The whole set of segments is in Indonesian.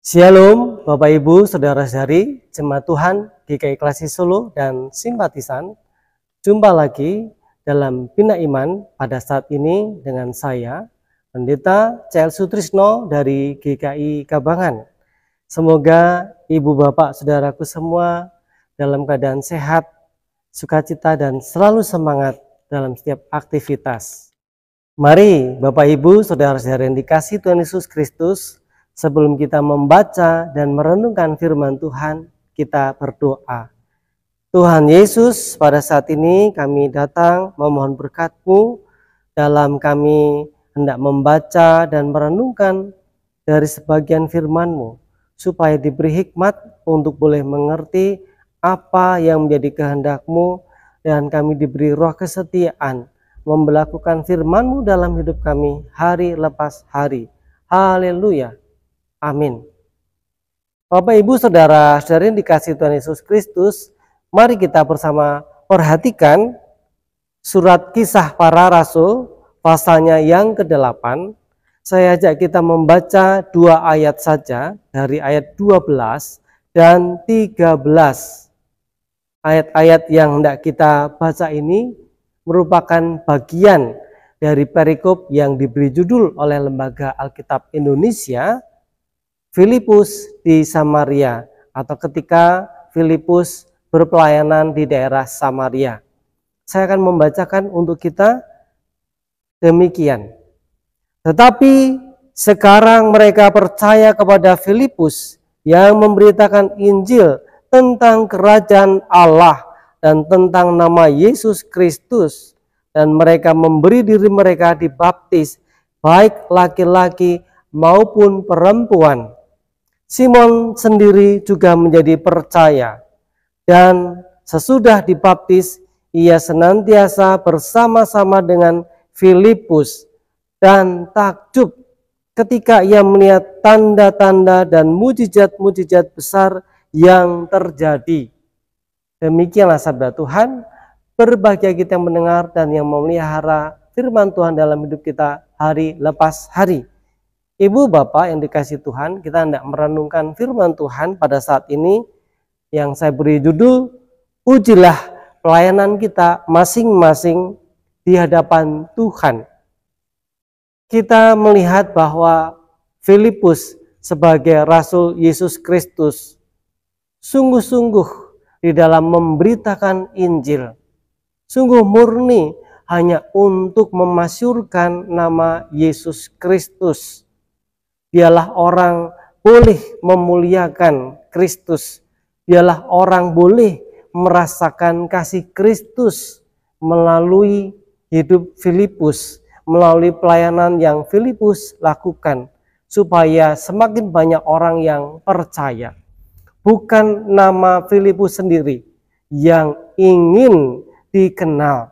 Shalom Bapak Ibu Saudara-saudari Jemaat Tuhan GKI Klasik Solo dan simpatisan. Jumpa lagi dalam Bina Iman pada saat ini dengan saya Pendeta C.L. Sutrisno dari GKI Kabangan. Semoga Ibu Bapak Saudaraku semua dalam keadaan sehat, sukacita dan selalu semangat dalam setiap aktivitas. Mari Bapak Ibu Saudara-saudari yang dikasihi Tuhan Yesus Kristus, sebelum kita membaca dan merenungkan firman Tuhan, kita berdoa. Tuhan Yesus, pada saat ini kami datang memohon berkat-Mu dalam kami hendak membaca dan merenungkan dari sebagian firman-Mu, supaya diberi hikmat untuk boleh mengerti apa yang menjadi kehendak-Mu, dan kami diberi roh kesetiaan memberlakukan firman-Mu dalam hidup kami hari lepas hari. Haleluya. Amin. Bapak Ibu Saudara-saudari yang dikasihi Tuhan Yesus Kristus, mari kita bersama perhatikan surat Kisah Para Rasul pasalnya yang ke-8. Saya ajak kita membaca 2 ayat saja dari ayat 12 dan 13. Ayat-ayat yang hendak kita baca ini merupakan bagian dari perikop yang diberi judul oleh Lembaga Alkitab Indonesia, Filipus di Samaria, atau ketika Filipus berpelayanan di daerah Samaria. Saya akan membacakan untuk kita demikian. Tetapi sekarang mereka percaya kepada Filipus yang memberitakan Injil tentang kerajaan Allah dan tentang nama Yesus Kristus, dan mereka memberi diri mereka dibaptis, baik laki-laki maupun perempuan. Simon sendiri juga menjadi percaya, dan sesudah dibaptis ia senantiasa bersama-sama dengan Filipus dan takjub ketika ia melihat tanda-tanda dan mujizat-mujizat besar yang terjadi. Demikianlah sabda Tuhan. Berbahagia kita yang mendengar dan yang memelihara firman Tuhan dalam hidup kita hari lepas hari. Ibu Bapak yang dikasihi Tuhan, kita hendak merenungkan firman Tuhan pada saat ini yang saya beri judul, ujilah pelayanan kita masing-masing di hadapan Tuhan. Kita melihat bahwa Filipus sebagai Rasul Yesus Kristus sungguh-sungguh di dalam memberitakan Injil, sungguh murni hanya untuk memasyurkan nama Yesus Kristus. Dialah orang boleh memuliakan Kristus. Dialah orang boleh merasakan kasih Kristus melalui hidup Filipus, melalui pelayanan yang Filipus lakukan, supaya semakin banyak orang yang percaya. Bukan nama Filipus sendiri yang ingin dikenal.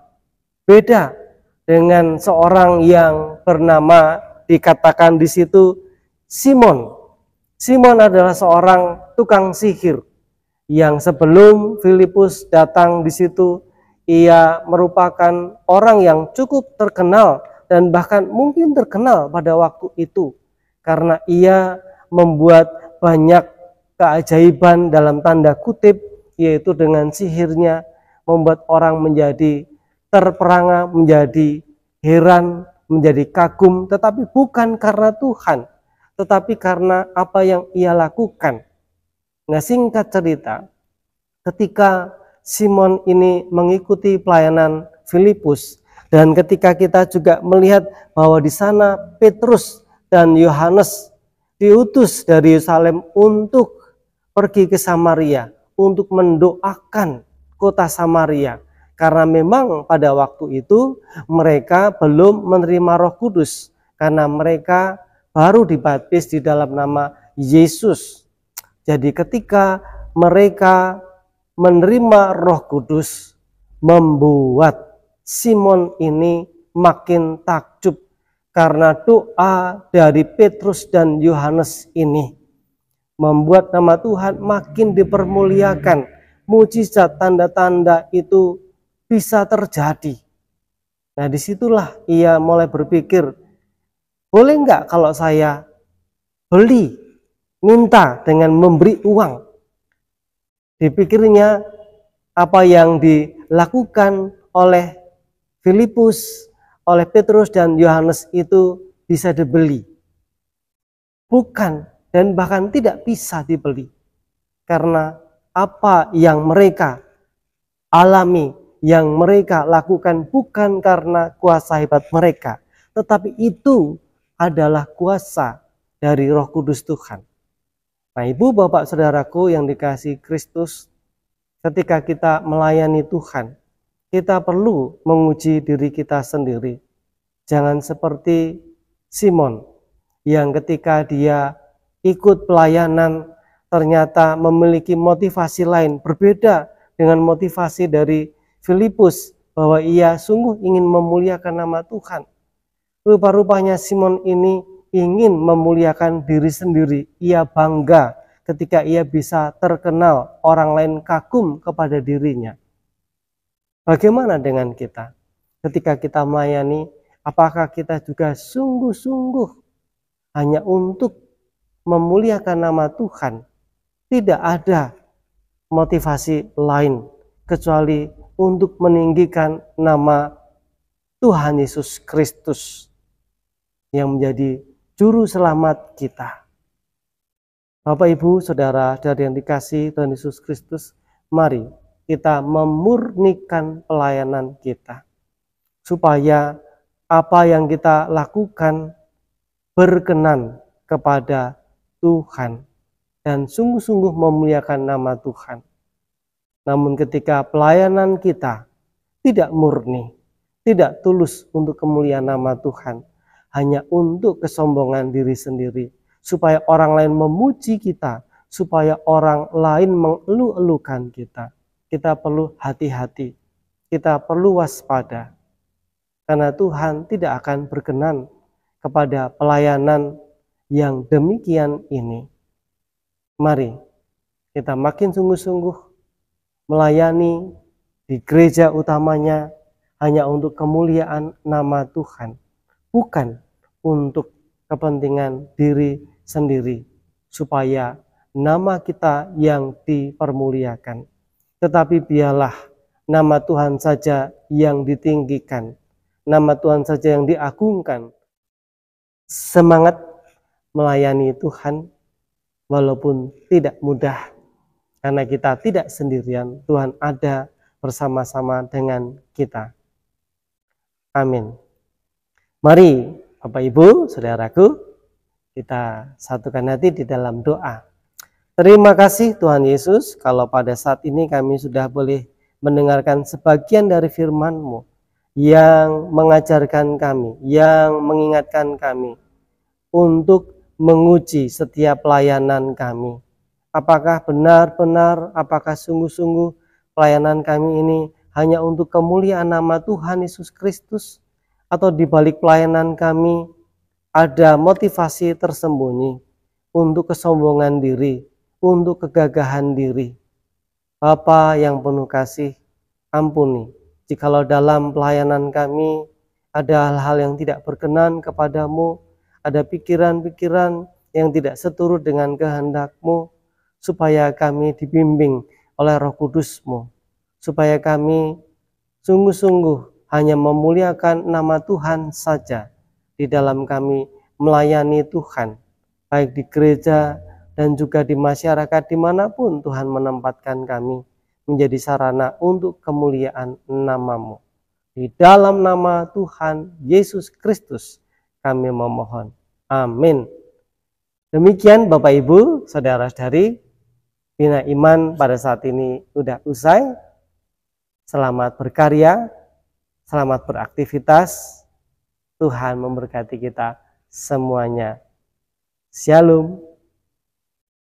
Beda dengan seorang yang bernama dikatakan di situ Simon. Simon adalah seorang tukang sihir yang sebelum Filipus datang di situ, ia merupakan orang yang cukup terkenal dan bahkan mungkin terkenal pada waktu itu karena ia membuat banyak keajaiban dalam tanda kutip, yaitu dengan sihirnya membuat orang menjadi terperangah, menjadi heran, menjadi kagum, tetapi bukan karena Tuhan, tetapi karena apa yang ia lakukan. Nah, singkat cerita, ketika Simon ini mengikuti pelayanan Filipus, dan ketika kita juga melihat bahwa di sana Petrus dan Yohanes diutus dari Yerusalem untuk pergi ke Samaria, untuk mendoakan kota Samaria, karena memang pada waktu itu mereka belum menerima Roh Kudus, karena mereka baru dibaptis di dalam nama Yesus. Jadi ketika mereka menerima Roh Kudus, membuat Simon ini makin takjub karena doa dari Petrus dan Yohanes ini membuat nama Tuhan makin dipermuliakan. Mujizat tanda-tanda itu bisa terjadi. Nah, disitulah ia mulai berpikir, boleh nggak kalau saya beli minta dengan memberi uang. Dipikirnya apa yang dilakukan oleh Filipus, oleh Petrus dan Yohanes itu bisa dibeli. Bukan, dan bahkan tidak bisa dibeli. Karena apa yang mereka alami, yang mereka lakukan bukan karena kuasa hebat mereka, tetapi itu adalah kuasa dari Roh Kudus Tuhan. Nah, Ibu, Bapak, Saudaraku yang dikasihi Kristus, ketika kita melayani Tuhan, kita perlu menguji diri kita sendiri. Jangan seperti Simon yang ketika dia ikut pelayanan ternyata memiliki motivasi lain berbeda dengan motivasi dari Filipus, bahwa ia sungguh ingin memuliakan nama Tuhan. Rupa-rupanya Simon ini ingin memuliakan diri sendiri. Ia bangga ketika ia bisa terkenal, orang lain kagum kepada dirinya. Bagaimana dengan kita? Ketika kita melayani, apakah kita juga sungguh-sungguh hanya untuk memuliakan nama Tuhan? Tidak ada motivasi lain kecuali untuk meninggikan nama Tuhan Yesus Kristus yang menjadi juru selamat kita. Bapak, Ibu, Saudara, dari yang dikasihi Tuhan Yesus Kristus, mari kita memurnikan pelayanan kita, supaya apa yang kita lakukan berkenan kepada Tuhan dan sungguh-sungguh memuliakan nama Tuhan. Namun ketika pelayanan kita tidak murni, tidak tulus untuk kemuliaan nama Tuhan, hanya untuk kesombongan diri sendiri, supaya orang lain memuji kita, supaya orang lain mengeluh-elukan kita, kita perlu hati-hati, kita perlu waspada, karena Tuhan tidak akan berkenan kepada pelayanan yang demikian ini. Mari kita makin sungguh-sungguh melayani di gereja utamanya hanya untuk kemuliaan nama Tuhan, bukan untuk kepentingan diri sendiri, supaya nama kita yang dipermuliakan. Tetapi biarlah nama Tuhan saja yang ditinggikan, nama Tuhan saja yang diagungkan. Semangat melayani Tuhan walaupun tidak mudah, karena kita tidak sendirian, Tuhan ada bersama-sama dengan kita. Amin. Mari Bapak, Ibu, Saudaraku, kita satukan hati di dalam doa. Terima kasih Tuhan Yesus, kalau pada saat ini kami sudah boleh mendengarkan sebagian dari firman-Mu yang mengajarkan kami, yang mengingatkan kami untuk menguji setiap pelayanan kami. Apakah benar-benar, apakah sungguh-sungguh pelayanan kami ini hanya untuk kemuliaan nama Tuhan Yesus Kristus, atau di balik pelayanan kami ada motivasi tersembunyi untuk kesombongan diri, untuk kegagahan diri. Bapa yang penuh kasih, ampuni jikalau dalam pelayanan kami ada hal-hal yang tidak berkenan kepadamu, ada pikiran-pikiran yang tidak seturut dengan kehendak-Mu, supaya kami dibimbing oleh Roh Kudus-Mu, supaya kami sungguh-sungguh hanya memuliakan nama Tuhan saja di dalam kami melayani Tuhan, baik di gereja dan juga di masyarakat dimanapun Tuhan menempatkan kami, menjadi sarana untuk kemuliaan nama-Mu. Di dalam nama Tuhan Yesus Kristus kami memohon. Amin. Demikian Bapak, Ibu, Saudara-saudari, Bina Iman pada saat ini sudah usai. Selamat berkarya, selamat beraktivitas. Tuhan memberkati kita semuanya. Shalom.